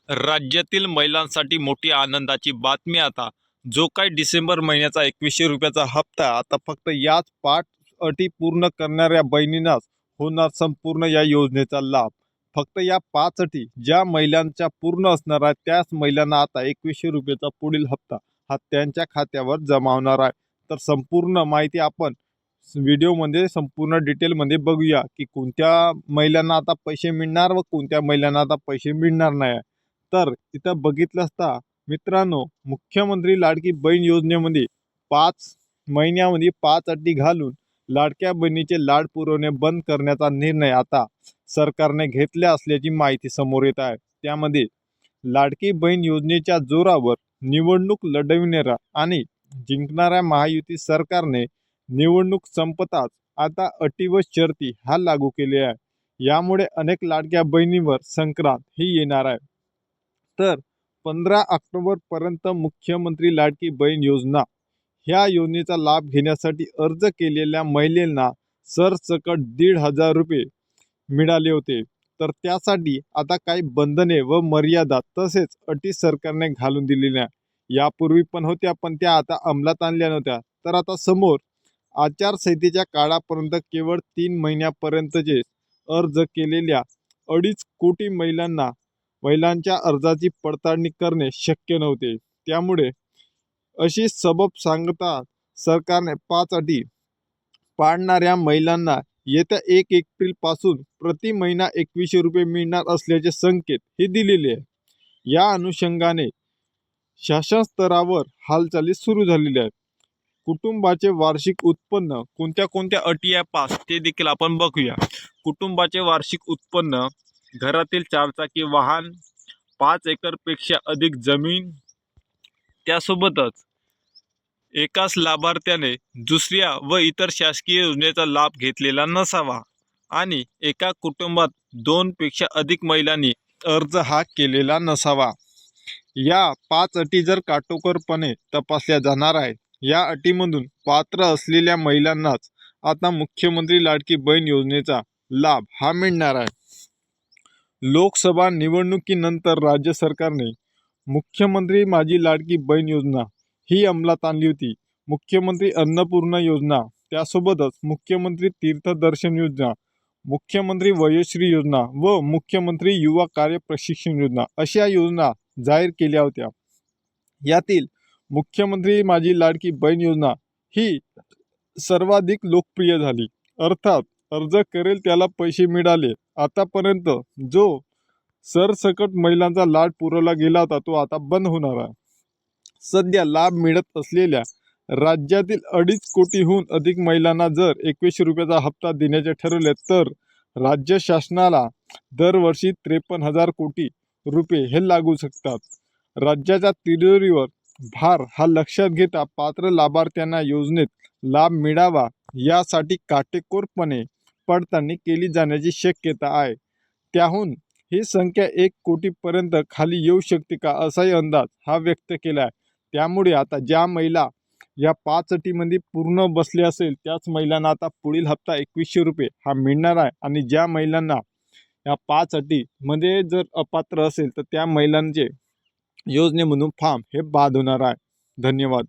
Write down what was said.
राज्यातील महिलांसाठी मोठी आनंदाची बातमी आता. जो काही डिसेंबर महिन्याचा 2100 रुपयाचा हप्ता आता फक्त याच 5 अटी पूर्ण करणाऱ्या बहिणींनाच होणार संपूर्ण या योजनेचा लाभ. फक्त या 5 अटी ज्या महिलांच्या पूर्ण असणार आहेत त्याच महिलांना आता 2100 रुपयाचा पुढील हप्ता हा त्यांच्या खात्यावर जमा होणार आहे. तर संपूर्ण माहिती आपण व्हिडिओमध्ये संपूर्ण डिटेलमध्ये बघूया की कोणत्या महिलांना आता पैसे मिळणार व कोणत्या महिलांना आता पैसे मिळणार नाही. तर इथं बघितलं असता मित्रांनो, मुख्यमंत्री लाडकी बहीण योजनेमध्ये 5 महिन्यामध्ये 5 अटी घालून लाडक्या बहिणीचे लाड पुरवणे बंद करण्याचा निर्णय आता सरकारने घेतला असल्याची माहिती समोर येत आहे. त्यामध्ये लाडकी बहीण योजनेच्या जोरावर निवडणूक लढविणाऱ्या आणि जिंकणाऱ्या महायुती सरकारने निवडणूक संपताच आता अटी व शर्ती हा लागू केले आहे. यामुळे अनेक लाडक्या बहिणींवर संक्रांत ही येणार आहे. तर 15 ऑक्टोबरपर्यंत मुख्यमंत्री लाडकी बहीण योजना ह्या योजनेचा लाभ घेण्यासाठी अर्ज केलेल्या महिलांना सरसकट 1,500 रुपये मिळाले होते. तर त्यासाठी आता काही बंधने व मर्यादा तसेच अटी सरकारने घालून दिलेल्या यापूर्वी पण होत्या, पण त्या आता अंमलात आणल्या नव्हत्या. तर आता समोर आचारसंहितेच्या काळापर्यंत केवळ 3 महिन्यापर्यंतचे अर्ज केलेल्या 2.5 कोटी महिलांच्या अर्जाची पडताळणी करणे शक्य नव्हते. त्यामुळे अशी सबब सांगता सरकारने 5 अटी पाळणाऱ्या महिलांना येत्या 1 एप्रिल पासून प्रति महिना 2100 रुपये मिळणार असल्याचे संकेत हे दिलेले आहे. या अनुषंगाने शासन स्तरावर हालचाली सुरू झालेल्या आहेत. कुटुंबाचे वार्षिक उत्पन्न कोणत्या अटी आहे 5 ते देखील आपण बघूया. कुटुंबाचे वार्षिक उत्पन्न, घरातील 4 चाकी वाहन, 5 एकरपेक्षा अधिक जमीन, त्यासोबतच एकाच लाभार्थ्याने दुसऱ्या व इतर शासकीय योजनेचा लाभ घेतलेला नसावा आणि एका कुटुंबात 2 पेक्षा अधिक महिलांनी अर्ज हा केलेला नसावा. या 5 अटी जर काटेकोरपणे तपासल्या जाणार आहेत. या अटीमधून पात्र असलेल्या महिलांनाच आता मुख्यमंत्री लाडकी बहीण योजनेचा लाभ हा मिळणार आहे. लोकसभा निवडणुकीनंतर राज्य सरकारने मुख्यमंत्री माझी लाडकी बहीण योजना ही अंमलात आणली होती. मुख्यमंत्री अन्नपूर्णा योजना, त्यासोबतच मुख्यमंत्री तीर्थदर्शन योजना, मुख्यमंत्री वयोश्री योजना व मुख्यमंत्री युवा कार्य प्रशिक्षण योजना अशा योजना जाहीर केल्या होत्या. यातील मुख्यमंत्री माझी लाडकी बहीण योजना ही सर्वाधिक लोकप्रिय झाली. अर्थात अर्ज करेल त्याला पैसे मिळाले. आतापर्यंत जो सरसकट महिलांचा लाभ पुरवला गेला होता तो आता बंद होणार आहे. सध्या लाभ मिळत असलेल्या राज्यातील 2.5 कोटीहून अधिक महिलांना जर 2100 रुपयाचा हप्ता देण्याचे ठरवले तर राज्य शासनाला दरवर्षी 53,000 कोटी रुपये हे लागू शकतात. राज्याच्या तिजोरीवर भार हा लक्षात घेता पात्र लाभार्थ्यांना योजनेत लाभ मिळावा यासाठी काटेकोरपणे पडताळणी केली जाण्याची शक्यता आहे. त्याहून ही संख्या 1 कोटीपर्यंत खाली येऊ शकते का असाही अंदाज हा व्यक्त केला आहे. त्यामुळे आता ज्या महिला या 5 अटीमध्ये पूर्ण बसले असेल त्याच महिलांना आता पुढील हप्ता 2100 रुपये हा मिळणार आहे आणि ज्या महिलांना या 5 अटीमध्ये जर अपात्र असेल तर त्या महिलांचे योजनेमधून फॉर्म हे बाद होणार आहे. धन्यवाद.